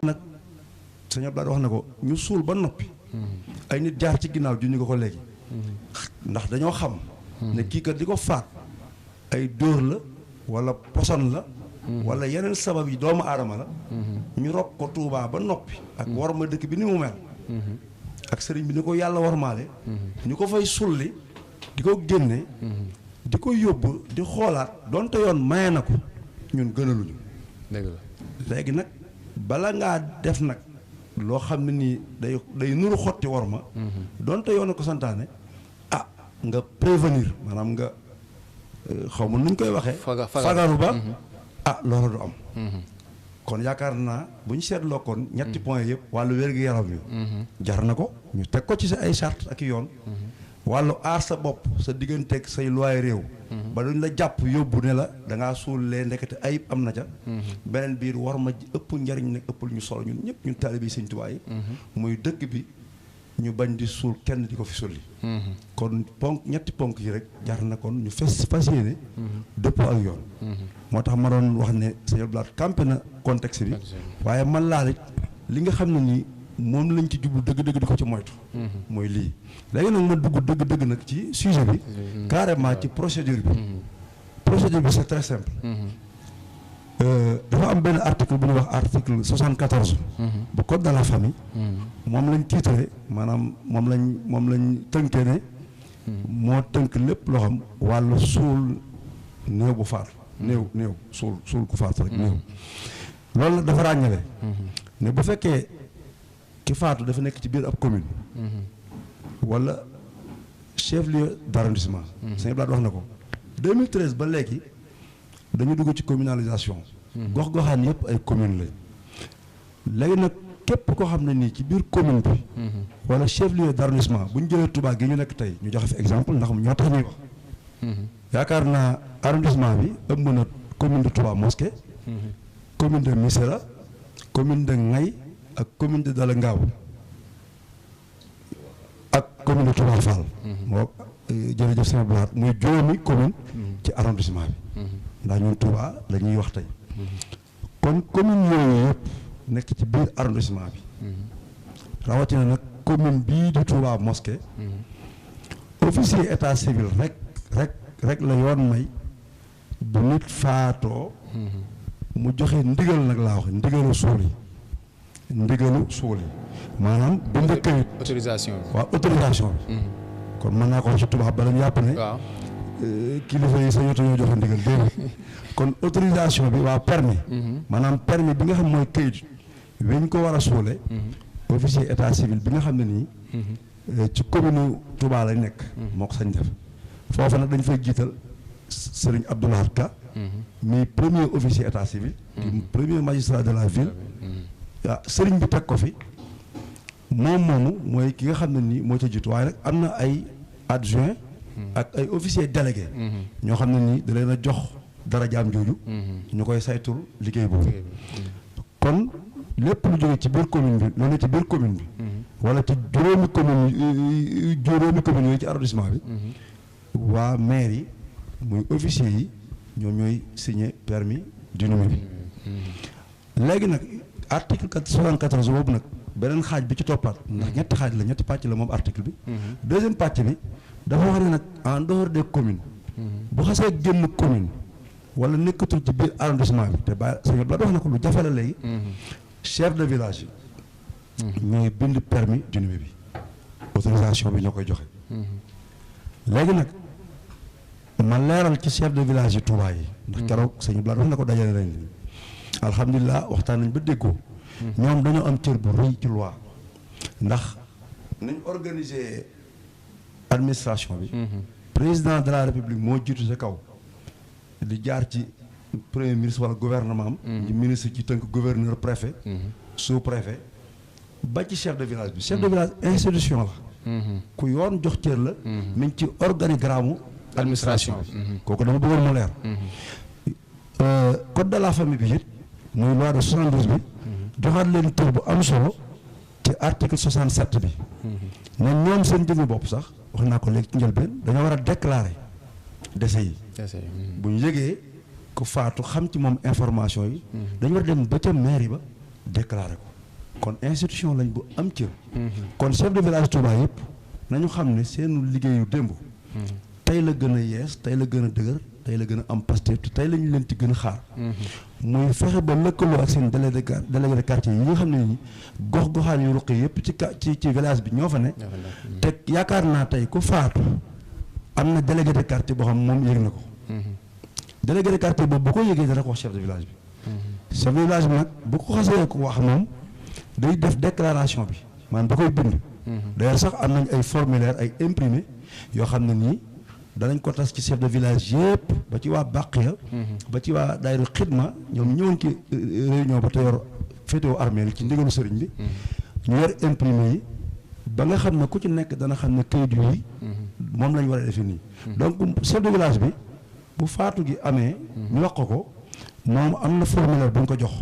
nag sëñ Abdoulaye wax na ko ñu suul ba noppi ay nit jaar ci ginnaaw ju ñu ko léegi ndax dañoo xam ne kii kat di ko faat ay dóor la wala poson la wala yeneen sabab yi doomu aadama la ñu rob ko Tuubaa ba noppi ak war ma dëkk bi ni mu mel ak sëriñ bi ni ko yàlla warmaale ñu ko fay sulli di ko génne di ko yóbbu di xoolaat donte yoon maye na ko ñun gënaluñu dëgg la léegi nag bala ngaa def nag loo xam ne nii day nuru xotti war ma donte yoon na ko santaane ah nga prévenir maanaam nga xaw ma nuñ koy waxee fagaru ba ah loolu du am kon yaakaar naa bu ñu seetloo kon ñetti point yëpp wàllu wér-gu-yaram yu jar na ko ñu teg ko ci sa ay charte ak yoon wàllu aar sa bopp sa digganteeg say loi réew ba duñ la jàpp yóbbu ne la da ngaa suulee ndekete ayib am na ca beneen biir war ma ëpp njariñ nag ëppul ñu solo ñun ñëpp ñun taalibe Sëñ Tuubaa yi muy dëkk bi ñu bañ di suul kenn di ko fi sulli kon ñetti ponk yi rek jar na kon ñu fas yéene dëppoo ak yoon moo tax ma doon wax ne sëñ Abdoulaye campé na contexte bi waaye man laa rek li nga xam ne nii moom lañ ci jublu dëgg-dëgg di ko ci moytu mooy lii léegi nag ma dugg dëgg-dëgg nag ci sujet bi carrément ci procédure bi c'est très simple dafa am benn article bu ñuy wax article 74 bu code de la famille moom lañ titré maanaam moom lañ tënkee ne moo tënk lépp loo xam wàllu suul néew bu faatu néew suul ku faatu rek néew loolu nag dafa ràññale ne bu fekkee ki faatu dafa nekk ci biir ab commune wala chef lieu d'arrondissement sëñ Blaat wax na ko 2013 ba léegi dañu dugg ci communalisation gox-goxaan yëpp ay commune lañ léegi nag képp koo xam ne nii ci biir commune bi wala chef lieu d'arrondissement bu ñu jëlee Touba gi ñu nekk tey ñu joxe fi exemple ndax ñoo tax ñuy wax yaakaar naa arrondissement bi ëmb na commune de Touba Mosquée commune de Missirah commune de Ngay ak commune de Dala Ngaaw ak commune de Touba Fall moo jërëjëf sama blaat muy juróomi commune ci arrondissement bi ndax ñun Touba la ñuy wax tey kon commune yooyu yëpp nekk ci biir arrondissement bi rawatina nag commune bii di Touba Mosquée officier état civil rek la yoon may bu nit faatoo mu joxe ndigal nag laa wax ndigalu suul yi maanaam bind këyit autorisation bi waaw autorisation bi kon mën naa ko wax ci tubaab bala ñu yàpp ne kilifa yi sa yoto ñoo joxe ndigal déedéet kon autorisation bi waa permis maanaam permis bi nga xam mooy këyit weñ ko war a suule officier état civil bi nga xam ne nii ci commune Touba lañ nekk moo ko sañ def foofu nag dañ fay jiital Serigne Abdoulaye Ka mi premier officier état civil di premier magistrat de la ville waaw Serigne bi teg ko fi moomu mooy ki nga xam ne nii moo ca jiitu waaye nag am na ay adjoint ak ay officier délégué ñoo xam ne nii da leen a jox dara jaam jooju ñu koy saytul liggéey boobu kon lépp lu jóge ci biir commune bi loolu ci biir commune bi wala ci juróomi commune yooyu ci arrondissement bi waa maire yi muy officier yi ñoom ñooy signé permis d'inhumer bi léegi nag article 74 boobu nag beneen xaaj bi ci toppaat ndax ñetti xaaj la ñetti pàcc la moom article bi deuxième pàcc bi dafa wax ne nag en dehors des communes bu xasee génn commune wala nekkatul ci biir arrondissement bi te bàyyi sëñ bi la wax na ko lu jafe la léegi chef de village yi ñooy bind permis d'inhumer bi autorisation bi ñoo koy joxe léegi nag ma leeral ci chef de village yi Touba yi ndax keroog sëñ bi la wax na ko dajale nañ ni alhamdulilah waxtaan nañ ba déggoo ñoom dañoo am cër bu rëy ci loi ndax nañ organiser administration bi président de la république moo jiitu sa kaw di jaar ci premier ministre wala gouvernement am di ministre ci tënk gouverneur préfet sous préfet ba ci chef de village bi chef de village institution la ku yoon jox cër la mi ngi ci organigramme administration bi kooku dama bëggoon mu leer code de la famille bi it muy loi de 72 bi joxaat leen tur bu am solo ci article 67 bi ne ñoom seen jëmmi bopp sax wax naa ko léegi ci njëlbeen dañoo war a déclarer décès yi bu ñu yëgee ku faatu xam ci moom information yi dañu war a dem ba ca mairie ba déclaré ko kon institution lañ bu am cër kon chef de village Touba yëpp nañu xam ne seenu liggéeyu démb tey la gën a yees tey la gën a dëgër tey la gën a am Pastef te tey la ñu leen ci gën a xaar muy fexe ba lëkkaloo ak seen délégué de quartier yi nga xam ne ni gox-goxaan yu ruq yëpp ci village bi ñoo fa ne te yaakaar naa tey ku faatu am na délégué de quartier boo xam moom yëg na ko délégué de quartier boobu bu ko yëgee dana ko wax chef de village bi chef de village bi nag bu ko xasee ko wax moom day def déclaration bi maanaam da koy bind d'ailleurs sax am nañ ay formulaire ay imprimé yoo xam ne nii danañ ko tas ci chef de village yëpp ba ci waa Baqiya ba ci waa daayira xidma ñoom ñëwoon ci réunion ba te yor féetewoo armée ci ndigalu sëriñ bi ñu yor imprimé yi ba nga xam ne ku ci nekk dana xam ne kayit yi moom lañ war a defe nii donc chef de village bi bu faatu gi amee ñu wax ko moom am na formulaire bu ñu ko jox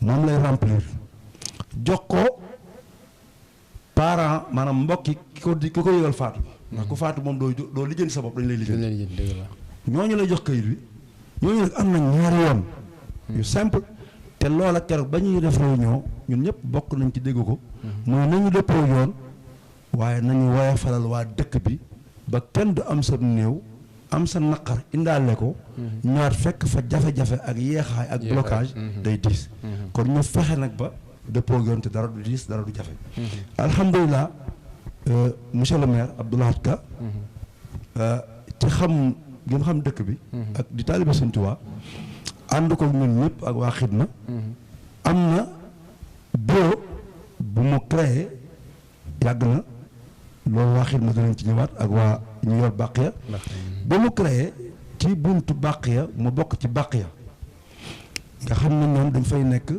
moom lay remplir jox ko parent maanaam mbokki ki ko yëgal faatu ndax ku faatu moom doo lijjanti sa bopp dañu lay lijjanti ñooñu lay jox kayit bi ñooñu nag am na ñaari yoon yu simple te loola keroog ba ñuy def réunion ñun ñëpp bokk nañ ci dégg ko mooy nañu dëppoo yoon waaye nañu woyofalal waa dëkk bi ba kenn du am sa néew am sa naqar indaale ko ñëwaat fekk fa jafe-jafe ak yeexaay ak blocage day diis kon ñu fexe nag ba dëppoo yoon te dara du diis dara du jafe alhamdulilah monsieur le maire Abdou Lahad Ka te xam gi nga xam dëkk bi ak di taalibe Sëñ Tuubaa ànd ko ñun ñëpp ak waa xidma am na bureau bu mu créé yàgg na loolu waa xidma dinañ ci ñëwaat ak waa ñu yor Baqiya ba mu créé ci buntu Baqiya mu bokk ci Baqiya nga xam ne ñoom dañ fay nekk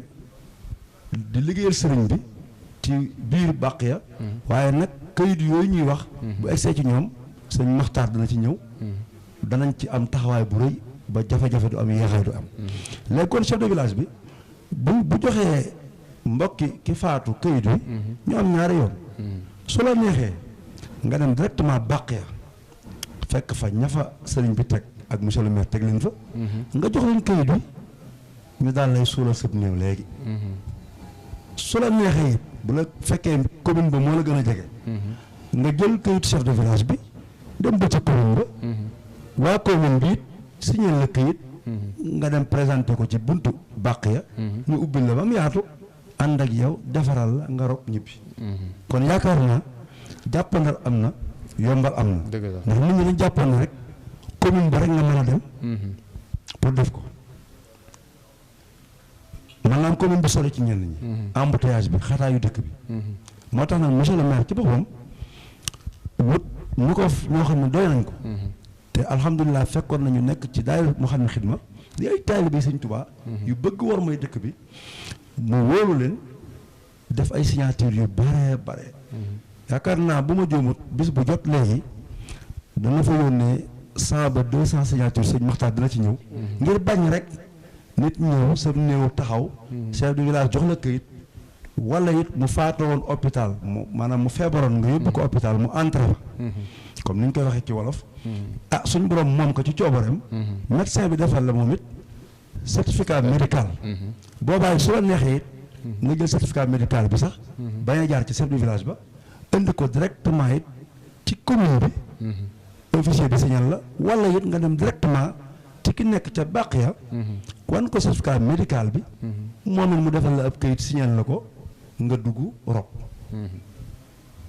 di liggéeyal sëriñ bi ci biir Baqiya waaye nag kayit yooyu ñuy wax bu egsee ci ñoom sëñ Maxtaar dana ci ñëw danañ ci am taxawaay bu rëy ba jafe-jafe du am yeexaay du am léegi kon chef de village bi bu joxee mbokki ki faatu kayit wi ñu am ñaari yoon su la neexee nga dem directement Baqiya fekk fa ña fa sëriñ bi teg ak monsieur le maire teg leen fa nga jox leen kayit wi ñu daal lay suulal sëb néew léegi su la neexee it bu la fekkee commune ba moo la gën a jege nga jël kayit chef de village bi dem ba ca commune ba waa commune bi it signé la kayit nga dem présenté ko ci buntu Baqiya ñu ubbil la ba mu yaatu ànd ak yow defaral la nga rob ñibbi kon yaakaar naa jàppandal am na yombal am na ndax nit ñi dañ jàppoon ne rek commune ba rek nga mën a dem pour def ko maanaam commune bi sori ci ñenn ñi embouteillage bi xataayu dëkk bi moo tax nag monsieur le maire ci boppam wut ñu ko ñoo xam ne doy nañ ko te alhamdulilah fekkoon nañu nekk ci daayira mu xam ne xidma di ay taalibe Sëñ Tuubaa yu bëgg war mooy dëkk bi mu wóolu leen def ay signature yu bare yaakaar naa bu ma juumut bis bu jot léegi dana fa yónnee 100 ba 200 signature sëñ Maxtaar dina ci ñëw ngir bañ rek nit ñëw sa néew taxaw chef de village jox la këyit wala it mu faatoo woon hôpital maanaam mu feebaroon nga yóbbu ko hôpital mu entré fa comme ni ñu koy waxee ci wolof suñ borom moom ko ci coobareem médecin bi defal la moom it certificat médical boobaay su la neexee it nga jël certificat médical bi sax bañ a jaar ci chef de village ba indi ko directement it ci commune bi officier bi signal la wala it nga dem directement ci ki nekk ca Baqiya wan ko certificat médical bi moom it mu defal la ab kayit signal la ko nga dugg rob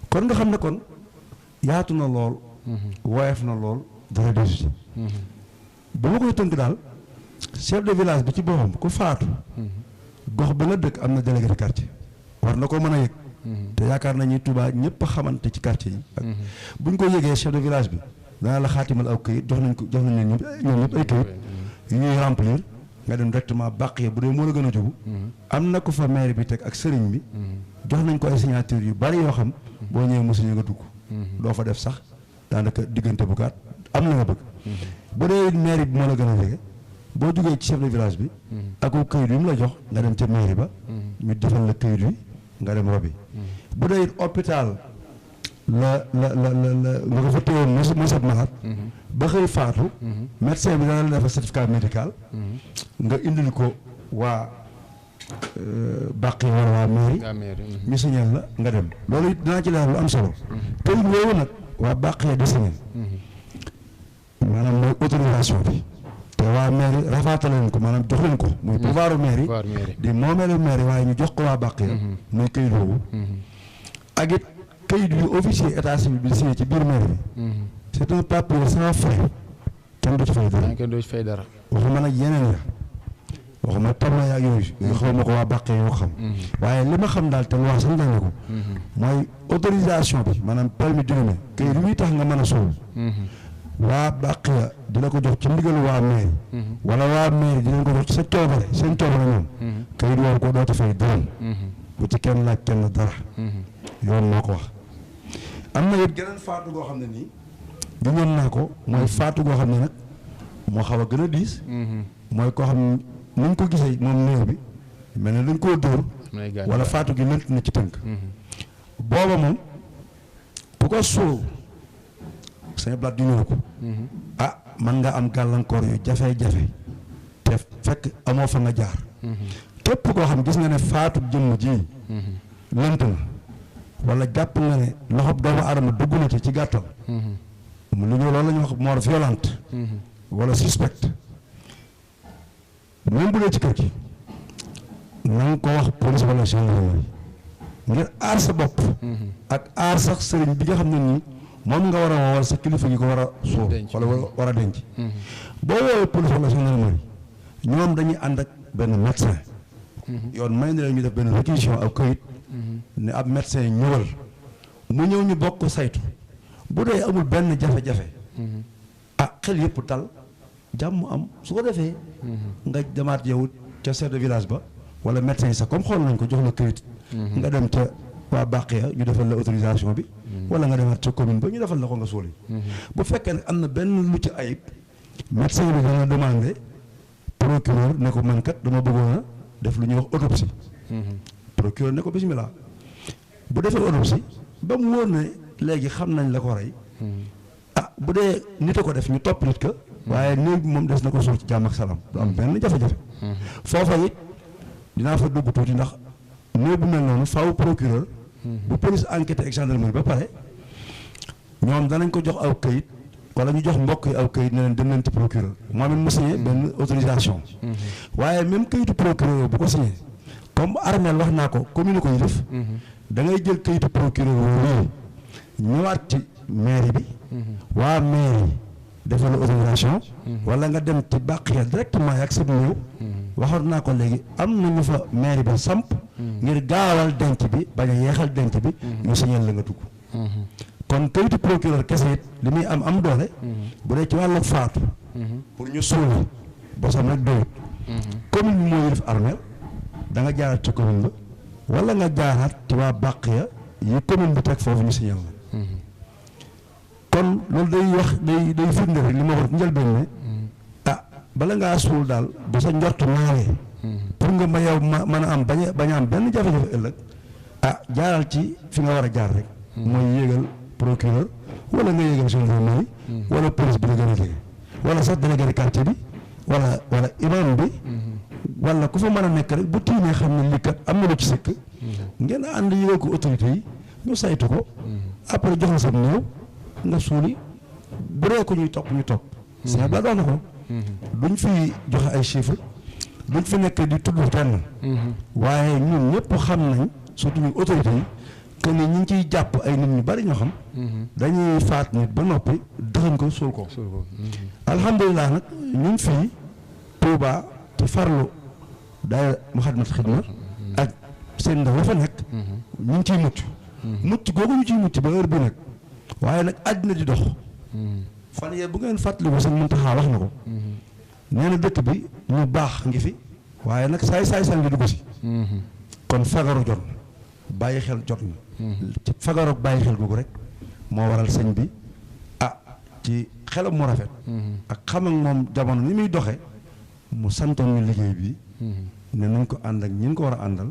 kon nga xam ne kon yaatu na lool woyof na lool dara desu ba ma koy tënk daal chef de village bi ci boppam ku faatu gox ba nga dëkk am na délégué de quartier war na ko mën a yëg te yaakaar nañu Touba ñëpp a xamante ci quartier yi ak buñ ko yëgee chef de village bi dana la xaatimal aw këyit jox nañ leen ñoom ñëpp ay këyit yu ñuy remplir nga dem directement Baqiya bu dee moo la gën a jógu am na ko fa maire bi teg ak sëriñ bi jox nañ ko ay signature yu bari yoo xam boo ñëwee mosuñu nga dugg doo fa def sax daanaka diggante bu gàtt am na nga bëgg bu dee maire bi moo la gën a jege boo jógee ci chef de village bi ak këyit yu mu la jox nga dem ca mairie ba ñu defal la këyit yi nga dem robi bu dee hôpital la nga ko fa téyewoon mu set malade ba xëy faatu médecin bi dana la defal certificat médical nga indil ko waa bàq yi wala waa mairie ñu signal la nga dem loolu it dinaa ci leer lu am solo këyit woowu nag waa bàq yi di signal maanaam mooy autorisation bi te waa mairie rafaatale leen ko maanaam jox leen ko muy pouvoiru mairie di moomeelu mairie waaye ñu jox ko waa bàq ya muy këyit woowu ak it këyit yu officier état civil bi signé ci biir mairie bi c'est un papier sans frais kenn du ci fay dara waxuma nag yeneen ya waxuma tabla yaag yooyu xaw ma ko waa bàqee yoo xam waaye li ma xam daal te loi sax na ko mooy autorisation bi maanaam permis d'inhumer këyit luy tax nga mën a suul waa bàq ya dina ko jox ci ndigalu waa mairie wala waa mairie dinañ ko jox ci sa coobare seen coobare ñoom këyit woowu ko dootu fay dërëm bu ci kenn laaj kenn dara yoon moo ko wax am na it geneen faatu goo xam ne nii giñoon naa ko mooy faatu goo xam ne nag moo xaw a gën a diis mooy koo xam ne ni ñu ko gisee moom néew bi mel ne dañ koo dóor wala faatu gi lënt na ci tënk booba moom bu ko suul sañ blaat di ñëw ko man nga am gàllankoor yu jafe-jafe te fekk amoo fa nga jaar képp koo xam gis nga ne faatu jëmm ji lënt na wala jàpp nga ne loxob doomu aadama dugg na ci gàttal mu lu ñëw loolu la ñuy wax mort violente wala suspect même bu dee ci kër gi na nga ko wax police wala gendarmerie ngir aar sa bopp ak aar sax sëriñ bi nga xam ne nii moom nga war a woo wala sa kilifa gi ko war a suul wala war a denc boo woowee police wala gendarmerie ñoom dañuy ànd ak benn médecin yoon may na leen ñu def benn réquisition ak këyit ne ab médecin ñëwal mu ñëw ñu bokk saytu bu dee amul benn jafe-jafe xel yëpp dal jàmm am su ko defee nga demaat yow ca chef de village ba wala médecin yi sax comme xool nañ ko jox la këyit nga dem ca waa Baqiya ñu defal la autorisation bi wala nga demaat ca commune ba ñu defal la ko nga suuli bu fekkee ne am na benn lu ci ayib médecin bi dana demandé procureur ne ko man kat dama bëggoon a def lu ñuy wax autopsie procureur ne ko bismillah bu defee autopsie ba mu wóor ne léegi xam nañ la ko rey bu dee nit a ko def ñu topp nit ka waaye néew bi moom des na ko suul ci jàmm ak salaam du am benn jafe-jafe foofa it dinaa fa dugg tuuti ndax néew bu mel noonu faaw procureur bu police enquête ak gendarmerie ba pare ñoom danañ ko jox aw këyit wala ñu jox mbokk yi aw këyit ne leen dem leen ci procureur moom it mu signé benn autorisation waaye même këyitu procureur bu ko signé comme armeel wax naa ko commune ko yi def da ngay jël këyitu procureur woowu ñëwaat ci mairie bi waa mairie defal la autorisation wala nga dem ci Baqiya directement ak sa néew waxoon naa ko léegi am na ñu fa mairie bi samp ngir gaawal denc bi bañ a yeexal denc bi ñu signal la nga dugg kon kayitu procureur kese it li muy am doole bu dee ci wàllu faatu pour ñu suuli bosam rek doyut commune bi moo yëlif armeel da nga jaaraat ci commune ba wala nga jaaraat ci waa Baqiya yi commune bi teg foofu ñu signal la kon loolu day wax day firnde rek li ma wax njëlbeen ne bala ngaa suul daal bu sa njort naawee pour nga ma yow mën a am bañ a am benn jafe-jafe ëllëg jaaral ci fi nga war a jaar rek mooy yéegal procureur wala nga yéegal gendarmerie wala police bi la gën a jege wala sax délégué de quartier bi wala imam bi wala ku fa mën a nekk rek bu tiimee xam ne lii kat am na lu ci sëkk ngeen ànd yéegal ko autorité yi ñu saytu ko après jox la sa néew nga suuli bu dee ko ñuy topp ñu topp c'est ba doon na ko duñ fi joxe ay chiffres duñ fi nekk di tudd kenn waaye ñun ñëpp xam nañ surtout ñu autorités yi que ni ñu ngi ciy jàpp ay nit ñu bari ñoo xam dañuy faat nit ba noppi dëxañ ko suul ko alhamdulilah nag ñun fii Touba ci farlu daay Moukhaddamatoul Khidma ak seen ndaw la fa nekk ñu ngi ciy mucc googu ñu ciy mucc ba heure bi nag waaye nag àddina di dox fan yee bu ngeen fàttaliku sëñ Muntaxa wax na ko nee na dëkk bi ñu baax ngi fi waaye nag saay ngi dugg si kon fagaru jot na bàyyi xel jot na ci fagaroog bàyyi xel googu rek moo waral sëñ bi ci xelam mu rafet ak xam ak moom jamono ni muy doxe mu santoon ñu liggéey bi ne nañ ko ànd ak ñi ko war a àndal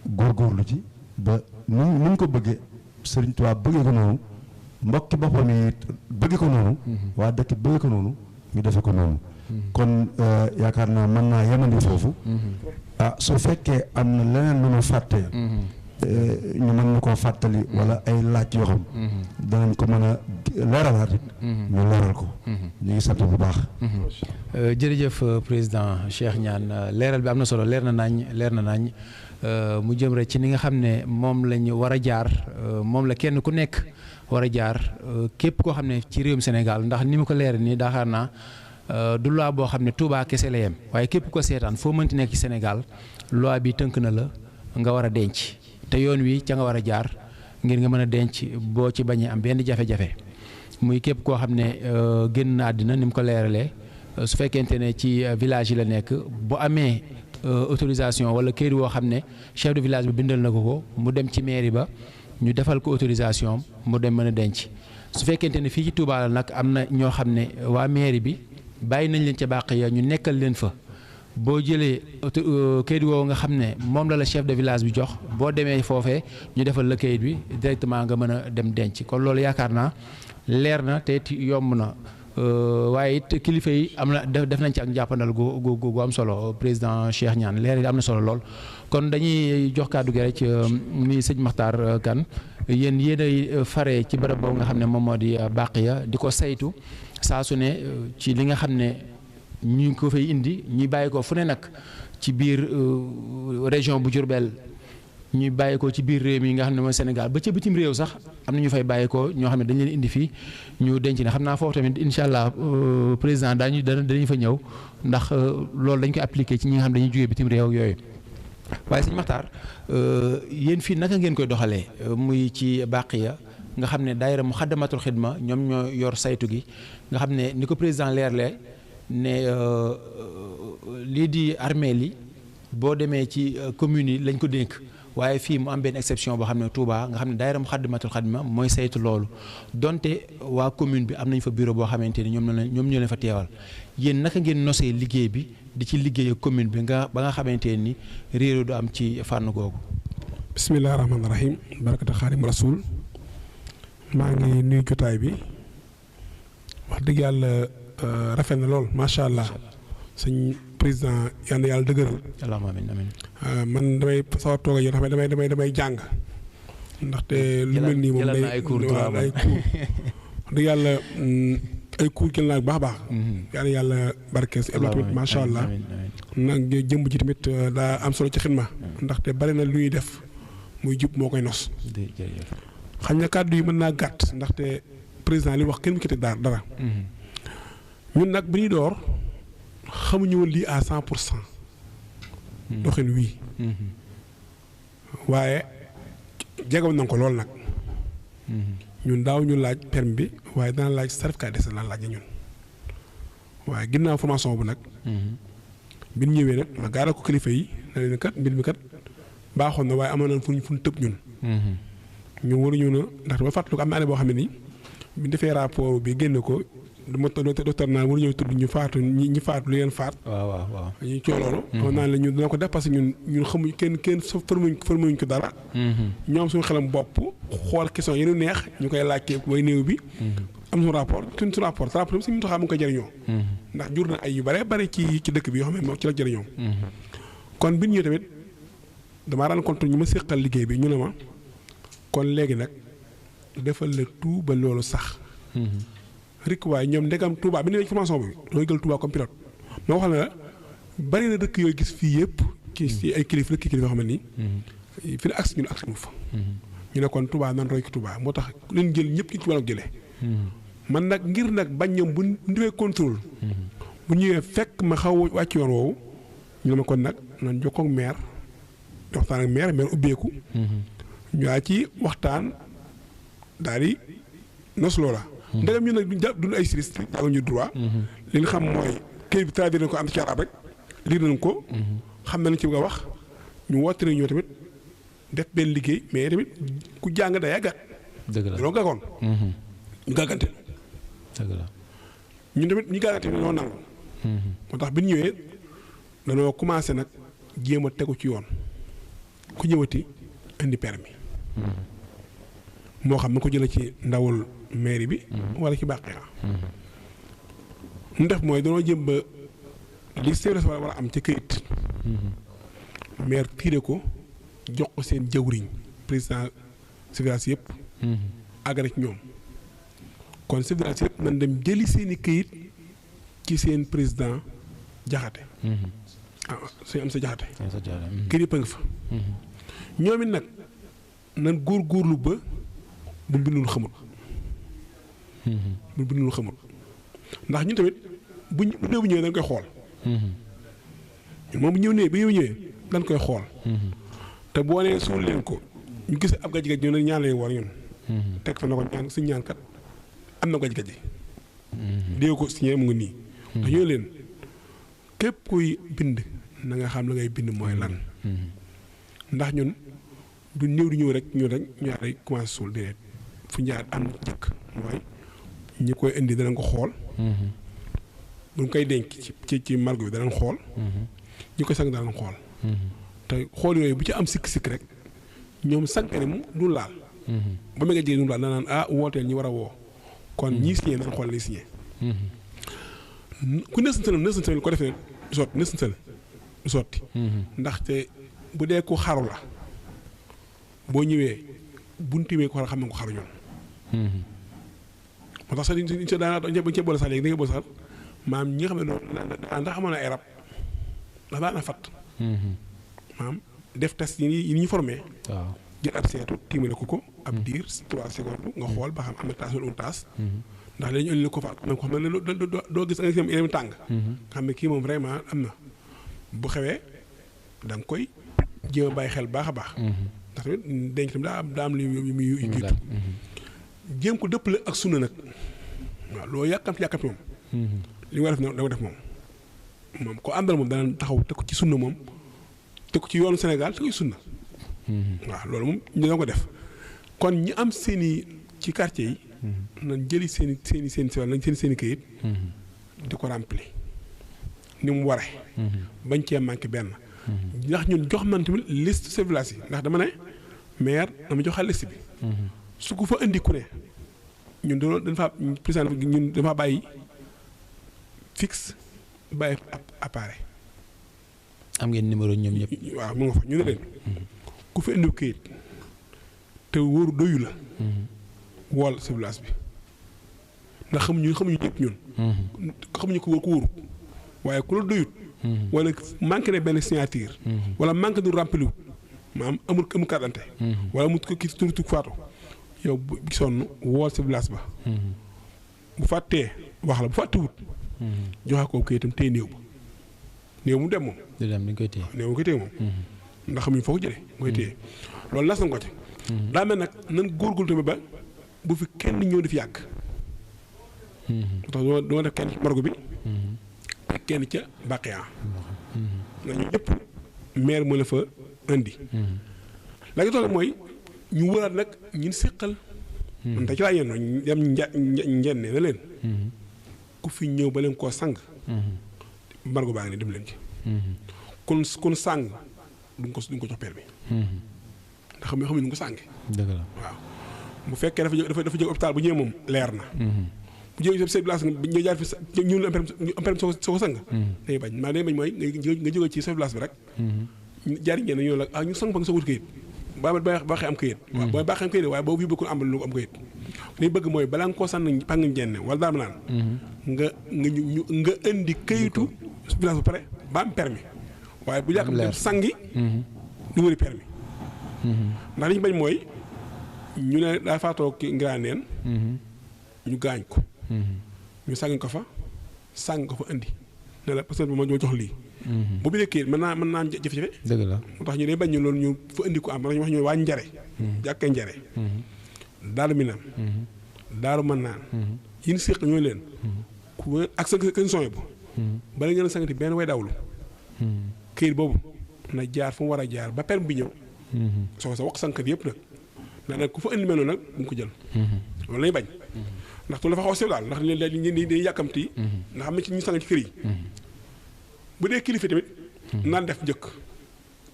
góorgóorlu ci ba ni ñu ko bëggee Sëriñ Tuubaa bëggee ko noonu mbokki boppam yi bëgg ko noonu waa dëkk bëgg ko noonu ñu defe ko noonu kon yaakaar naa mën naa yemandi foofu su fekkee am na leneen lu ñu fàtte ñu mën na koo fàttali wala ay laaj yoo xam danañ ko mën a leeralaat it ñu leeral ko ñu ngi sant bu baax jërëjëf président Cheikh Niane leeral bi am na solo leer na nañ mu jëm rek ci ni nga xam ne moom lañu war a jaar moom la kenn ku nekk war a jaar képp koo xam ne ci réewum Sénégal ndax ni mu ko leer nii daxaar naa du loi boo xam ne Touba kese la yem waaye képp ko seetaan foo mënti nekk ci Sénégal loi bi tënk na la nga war a denc te yoon wi ca nga war a jaar ngir nga mën a denc boo ci bañee am benn jafe-jafe muy képp koo xam ne génn na àddina ni mu ko leeralee su fekkente ne ci village yi la nekk bu amee autorisation wala kayit woo xam ne chef de village bi bindal na ko mu dem ci mairie ba ñu defal ko autorisation mu dem mën a denc su fekkente ne fii ci Touba la nag am na ñoo xam ne waa mairie bi bàyyi nañ leen ca bàq ya ñu nekkal leen fa boo jëlee kayit woowu nga xam ne moom la chef de village bi jox boo demee foofee ñu defal la kayit bi directement nga mën a dem denc kon loolu yaakaar naa leer na te it yomb na waaye it kilifa yi am na def nañ ci ak njàppandal gu am solo président Cheikh Niane leer yi am na solo lool. kon dañuy jox kàddu gi rek ni sëñ Makhtar Kane yéen yéenay fare ci bërëb boobu nga xam ne moom moo di Baqiya di ko saytu saa su ne ci li nga xam ne ñu ngi ko fay indi ñuy bàyyi ko fu ne nag ci biir région bu Diourbel ñuy bàyyi ko ci biir réew mi nga xam ne mooy Sénégal ba ca bitim réew sax am na ñu fay bàyyi ko ñoo xam ne dañ leen indi fii ñu denc ne xam naa foofu tamit incha allah président dañu fa ñëw ndax loolu dañ koy appliqué ci ñi nga xam ne dañuy jógee bitim réew ak yooyu. waaye sëñ Makhtar yéen fii naka ngeen koy doxalee muy ci Baqiya nga xam ne daayira Muxaddamatul Xidma ñoom ñoo yor saytu gi nga xam ne ni ko président leerlee ne lii di armée li boo demee ci communes yi lañ ko dénk waaye fii mu am benn exception boo xam ne Touba nga xam ne daayira Muxaddamatul Xidma mooy saytu loolu donte waa commune bi am nañ fa bureau boo xamante ni ñoom ñoo leen fa teewal yéen naka ngeen nosee liggéey bi di ci liggéey ak commune bi ba nga xamante ni réeru du am ci fànn googu. bisimilah rahmaani rahim barakata xaadim rasul maa ngi nuyu jotaay bi wax dëgg yàlla rafet na lool macha allah sëñ président yal na yàlla dëgëral. allahumma amiin amiin. man damay sawar toog ak yow damay jàng. ndaxte lu mel nii moom day ay cours wax dëgg yàlla ay cours jël naa bu baax a baax. yàlla barkeel si Ibrahima tamit macha allah. nag jëmb ji tamit daa am solo ci xidma. ndaxte bari na lu ñuy def muy jub moo koy nos. xañ na kàddu yi mën naa gàtt ndaxte président li wax kenn mu ci teg dara. ñun nag bi ñuy door xamuñu woon lii à 100%. doxin wii. waaye jegoon nañ ko lool nag. ñun daaw ñu laaj permis bi waaye dana laaj certificat d'essai la laaj ñun waaye ginnaaw formation bu nag. bi ñu ñëwee nag ma gaaral ko kilifa yi ne leen kat mbir mi kat baaxoon na waaye amoon nañ fu ñu tëb ñun. ñun waruñu na ndaxte ba fàttaliku am na année boo xam ne nii bi ñu defee rapport bi génn ko docteur naa waruñu tudd ñu faatu ñi faatu lu leen faat. waaw. ñu coow loolu. xam naa la ñun dina ko def parce que ñun xamuñ kenn formé ko dara. ñoom suñu xelam bopp xool question yi ñu neex ñu koy laajte way néew bi. am suñu rapport suñu rapport bi suñu taxaw mu ngi koy jëriñoo. ndax jur na ay yu bare bare ci dëkk bi yoo xam ne ci la jëriñoo. kon bi ñu ñëwee tamit damaa rencontre ñu ma séqal liggéey bi ñu ne ma kon léegi nag defal la tout ba loolu sax. rik waaye ñoom ndegam Touba bi ne formation bi looy jël Touba comme pilote ma wax la bari na dëkk yooyu gis fii yëpp ci ay kilifa yoo xam ne nii fi ne agsi ñun agsi mu fa ñu ne kon Touba nan roy ko Touba moo tax leen jël ñëpp ci Touba jëlee man nag ngir nag bañ ñoom bu defee contrôle bu ñëwee fekk ma xaw wàcc yoon woowu ñu ne ma kon nag nan jokkoo ak maire waxtaan ak maire ubbeeku ñu ci waxtaan daal di nos loola ndegam ñu nag duñ ay juriste jànguñu droit li nga xam mooy këyit bi traduire nañ ko am ci arab rek lire nañ ko xam nañ ci bëgg a wax ñu woote nañ ñoo tamit def benn liggéey mais tamit ku jàng day yàggat dëgg la loolu gàggoon ñu gàggante dëgg la ñun tamit ñu gàggante dañoo nangu moo tax bi ñu ñëwee dañoo commencé nag jéem a tegu ci yoon ku ñëwati indi permis moo xam na ko jëlee ci ndawul mairie bi wala ci bàqiya ñu def mooy dañoo jëm ba li service war a am ci këyit maire tiire ko jox ko seen jëwriñ président civillage yëpp àggale ci ñoom kon civillage yëpp nañ dem jëli seeni këyit ci seen président jaxate suñu am sa jaxate këyit yëpp a nga fa ñoom it nag nan góorgóorlu ba bu bindul xamul bu bindul xamul ndax ñun tamit bu néew bi ñëwee dañ koy xool moom bu ñëwee dañ koy xool te boo nee suul leen ko ñu gis ab gaj-gaj ñu ne ñaan lay war ñun teg fa na ko ñaan suñu ñaan kat am na gaj-gaj dégg ko signé mu ngi nii ndax ñoo leen képp kuy bind na nga xam la ngay bind mooy lan ndax ñun du néew di ñëw rek ñu day commencé suul déedéet fu ñaar am na njëkk mooy ñi koy indi danañ ko xool bu ñu koy denc ci margo bi danañ xool ñi koy sang danañ xool te xool yooyu bu ci am sikk-sikk rek ñoom sànqane mu du laal ba ma nga jege du laal danaan wooteel ñi war a woo kon ñii signé nañ xool li signé ku nësantal ko defee du sotti nësantal du sotti ndaxte bu dee ko xaru la boo ñëwee buntiwee ko xam ne ko xaru ñoon moo tax sax dañ cee boole sax léegi da nga boole sax maam ñi nga xam ne loolu ndax amoon na ay rab ndax daan na fat maam def test yi ñu formé waaw jël ab seetu tiimale ko ab diir 3 secondes nga xool ba xam am na taas wala taas ndax dañu indi ko faat ko xam ne doo gis nga xam yaram tàng nga xam ne kii moom vraiment am na bu xewee da nga koy jéem a bàyyi xel baax a baax ndax tamit denc tam daa am li muy jiitu jéem ko dëppale ak sunna nag waaw loolu yàkkamti moom li nga def da ko def moom ko àndal moom dana taxaw teg ko ci sunna moom teg ko ci yoonu Sénégal teg ko ci sunna waaw loolu moom ñu danga ko def kon ñi am seeni ci quartier yi nañ jëli seeni këyit di ko remplir ni mu waree bañ cee manqué benn ndax ñun jox nañ tamit liste de village yi ndax dama ne maire dama joxal liste bi su ko fa indi ku ne ñun dañ fa président ñun dafa bàyyi fixe bàyyi appareil am ngeen numéro ñoom ñëpp waaw mu nga fa ñu ne leen ku fa indi këyit te wóoru doyu la wool sa village bi ndax xamuñu ñëpp ñun xamuñu ko wóoru waaye ku la doyut wala manqué ne benn signature wala manqué du rempli maanaam amul carte d'identité wala mu ko kii tur faatu yow bu gisoon wool sa village ba bu fàttee wax la bu fàttewut joxe ko këyitam téye néew ba néew mu dem moom dañ koy téye néew mu koy téye moom ndax xamuñu foo ko jëlee mooy téye loolu las na ko ci daa mel nag nan góorgóorlu tamit ba bu fi kenn ñëw di fi yàgg tax duma def kenn ci morgue bi ak kenn ca Baqiya nga ñu ñëpp maire moo la fa indi la nga toll mooy ñu wëraat nag ñun séqal man te ci laa yenn dem njenne na leen ku fi ñëw ba leen koo sang margo baa ngi ne dem leen ci kon sang duñ ko jox permis ndax xamuñu nu ko sànge dëgg la waaw bu fekkee dafa jóg hôpital bu ñëwee moom leer na bu jógee sa place ñu jaar fi ñu am permis soo ko sang day bañ maa day bañ mooy nga jóge ci sa place bi rek jaari ngeen ñoo la ñu sang fa nga sa wut këyit baaxee am këyit waaw booy baaxee am këyit waaye boobu bii bëggul am lu am këyit li bëgg mooy balaa nga koo sànn pang jenne wala daal ma naan nga indi këyitu village ba pare ba am permis waaye bu yàq dem sangi du wëri permis ndax li ñu bañ mooy ñu ne daa faatoo ki Ngiraneen ñu gaañ ko ñu sàngi ko fa indi ne la parce que ma jox lii bu bi nekkee mën naa am jafe-jafe dëgg la moo tax ñu day bañ ñu loolu ñu fa indi ko am dañu wax ñu waa njare jàkkee njare daaru minam daaru mën naan yin séq ñooy leen ku ak sa kën soñe bu bala ngeen a sangati benn way dawlu këyit boobu na jaar fu mu war a jaar ba permis bi ñëw soo sa wax sankat yëpp nag nag ku fa indi mel noonu nag du ko jël loolu lañu bañ ndax tu dafa xaw a sew daal ndax léegi ñi dañuy yàkkamti ndax am na ci ñu sang ci kër yi bu dee kilifa tamit naan def njëkk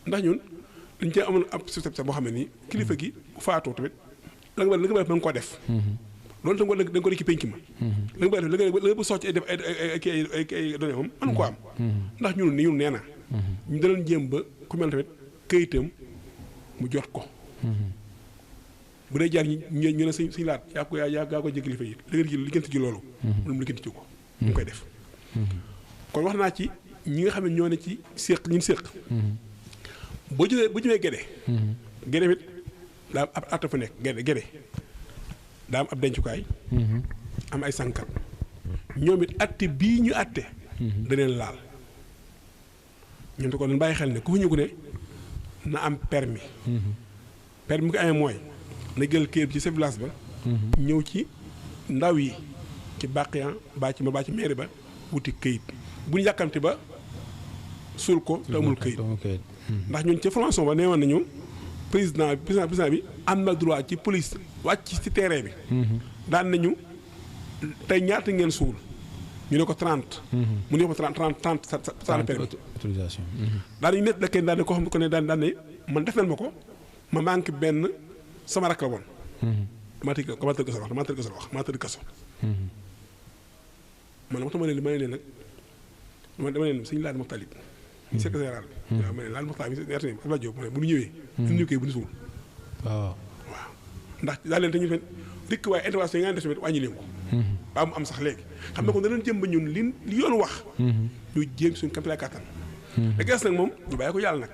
ndax ñun dañ cee amoon ab système boo xam ne nii kilifa gi bu faatoo tamit la nga bëgg mën koo def. loolu tam da nga ko def ci penc ma. la nga bëgg la nga bëgg sotti def ay données moom mën ko am. ndax ñun nee na. ñu daloon jéem ba ku mel tamit këyitam mu jot ko. bu dee jaar ñu ne suñu laat yaa ko jëg kilifa yi liggéenti ci loolu. mënum liggéenti ci ko. ñu koy def. kon wax naa ci ñi nga xam ne ñoo ne ci séq ñun séq. boo jëlee Gédé. Gédé it daa am ab atta fa nekk Gédé daa am ab dencukaay. am ay sànqal. ñoom it atte bii ñu atte. da leen laal. ñun te ko dañ bàyyi xel ne ku fa ñu ko ne na am permis. permis ko amee mooy na jël kër ci sa village ba. ñëw ci ndaw yi ci bàqiyan baa ci mairie ba wuti këyit bu ñu yàkkamti ba suul ko te amul këyit. ndax ñun ca formation ba nee woon nañu président bi am na droit ci police wàcc ci terrain bi. daan nañu tey ñaata ngeen suul ñu ne ko 30. mu ne ko 30 sa permis autorisation. daan nañu net la kenn daan ne koo xam ne daan ne man def nañ ma ko ma manqué benn sama rakk la woon. maa tëdd kaso. man ma tax ma ne leen nag dama leen suñu laaj Mokhtar ñu sekk général bi. waaw ma ne laal Mokhtar mi Abdoulaye Diop bu ñu ñëwee. ñu koy bu ñu suul. waaw ndax daal leen te ñu fen dikk waaye intervention yi nga def tamit wàññi leen ko. ba mu am sax léegi. xam ne ko danañ jëm ba ñun li yoon wax. ñu jéem suñu kéemtalaay kàttan. da ges nag moom ñu bàyyi ko yàlla nag.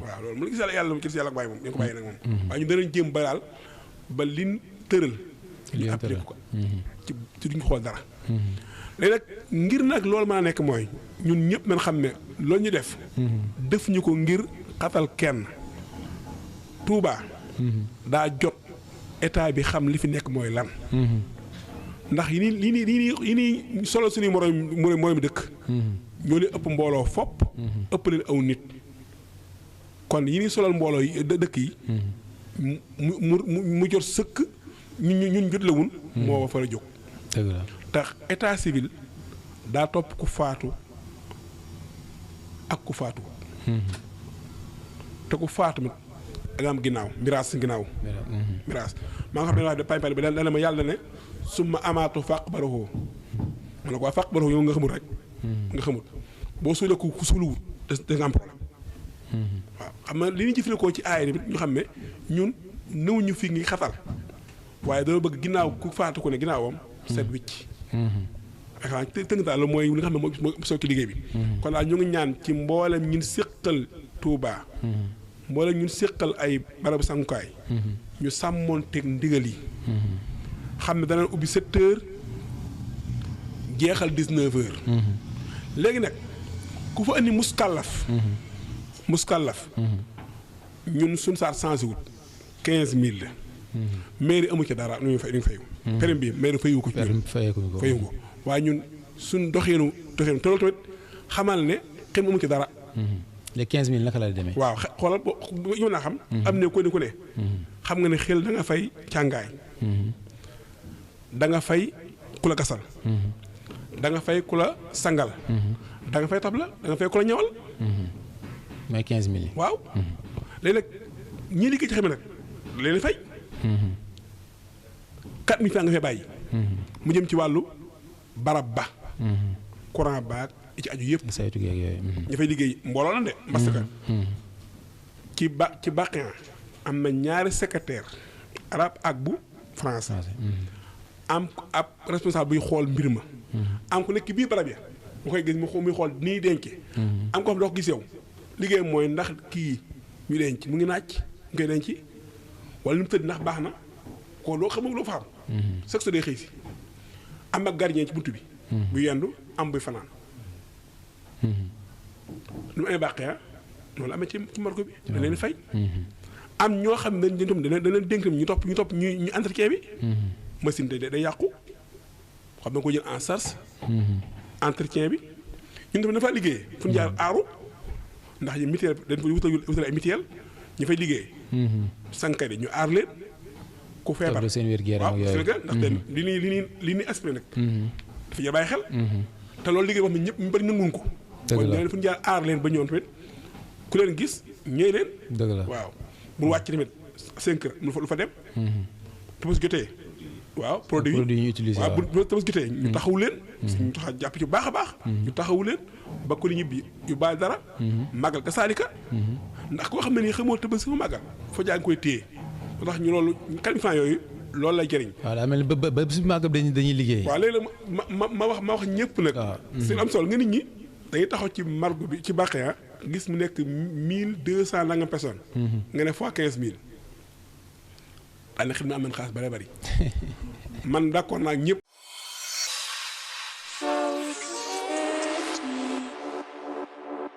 waaw loolu mu la gis yàlla gis yàlla ak bàyyi moom ñu ko bàyyi nag moom. waaye ñu danañ jéem ba daal ba liñ tëral. ñu appliqué ko ci duñ xool dara. léegi nag ngir nag loolu mën a nekk mooy ñun ñëpp nañ xam ne loolu ñu def. def ñu ko ngir xatal kenn. Touba. daa jot état bi xam li fi nekk mooy lan. ndax yi nii solo suñuy moroom dëkk. ñoo leen ëpp mbooloo fopp. ëpp leen aw nit. kon yi nii solal mbooloo yi dëkk yi. mu jot sëkk ñun jot la wun moo fa la jóg. dëgg la tax état civil daa topp ku faatu ak ku faatu. te ku faatu mit da nga am ginnaaw miraas miraas maa nga xam ne wax de pañ bi dana ma yàlla ne su ma amaatu fàq baraxoo ma ne ko waa fàq baraxoo yow nga xamul rek. nga xamul boo suulee ku suuluwut da nga am problème. waaw xam nga li ñu jëfandikoo ci aaya bi ñu xam ne ñun nëw ñu fi ngi xatal waaye dama bëgg ginnaaw ku faatu ko ne ginnaawam set wicc. xanaa tënk daal mooy li nga xam ne mooy soo ci liggéey bi. kon daal ñu ngi ñaan ci mboolem ñun séqal Touba. mboolem ñun séqal ay barabu sangukaay. ñu sàmmoon teg ndigal yi. xam ne danañ ubbi 7 heures jeexal 19 heures. léegi nag ku fa andi muskàllaf. ñun suñ saar changé wut 15000 la. mairie amu ci dara nu ñu fay fayu. permis bi mairie fayu ko ci ñun fayu ko waaye ñun suñ doxeenu te loolu tamit xamal ne kenn amu ci dara. les 15000 naka la demee. waaw xoolal boo ñu mën naa xam. am ne ku ne. xam nga ne xel da nga fay càngaay. da nga fay ku la gasal. da nga fay ku la sangal. da nga fay tabla da nga fay ku la ñawal. mooy 15000. waaw. léegi nag ñii liggéey ci xam ne nag leen fay. 4000 francs nga fay bàyyi. mu jëm ci wàllu barab ba. courant baag ci aju yëpp. saytu geeg yooyu. ñu fay liggéey mbooloo la de. parce que ci bàqin am na ñaari secrétaire arabe ak bu français. am ab responsable buy xool mbir ma. am ku nekk biir barab ya mu koy gis muy xool nii denc. am ko xam doo ko gis yow liggéey mooy ndax kii ñu denc mu ngi naaj ñu koy denc wala lu mu tëdd ndax baax na ko loo xam loo fa am. chaque jour day xëy si am ak gardien ci buntu bi. bu yendu am buy fanaan. lu mu amee bàqee loolu amee ci morgue bi. da leen fay. am ñoo xam ne dañ leen dénk ñu topp ñu entretien bi. machine day yàqu xam nga ko jël en charge. entretien bi ñun tamit dafa liggéeyee fu ñu jaar aaru ndax ñu mutuelle dañ ko wutal ay mutuelle ñu fay liggéey. sànqay de ñu aar leen ku feebar seen wér-gu-yaram yooyu ndaxte li ni aspiré nag. dafa jar bàyyi xel. te loolu liggéey wax ne ñëpp ñu bëri nanguñ ko. dëgg la kon fu ñu jaar aar leen ba ñoom tamit ku leen gis ñëw leen. dëgg la waaw bu wàcc tamit 5 heures lu fa dem. Tabaski jotee waaw produit yi ñu utilisé waaw bu Tabaski jotee ñu taxawu leen ñu tax jàpp ci baax a baax ñu taxawu leen ba ko li ñibbi yu baal dara màggal ka saalika ndax koo xam ne nii xamoo Tabaski fa màggal fa jaa ngi koy téye moo tax ñu loolu qualifiant yooyu loolu lay jëriñ waaw daa mel ni ba bis màggal dañuy liggéey waaw léegi la ma wax ñëpp nag si am solo nga nit ñi dañuy taxaw ci margo bi ci Bakhia gis mu nekk 1200 nangam personnes nga ne fois 15000 daanaka xam ne am nañ xaalis bare bari man d'accord naa ñëpp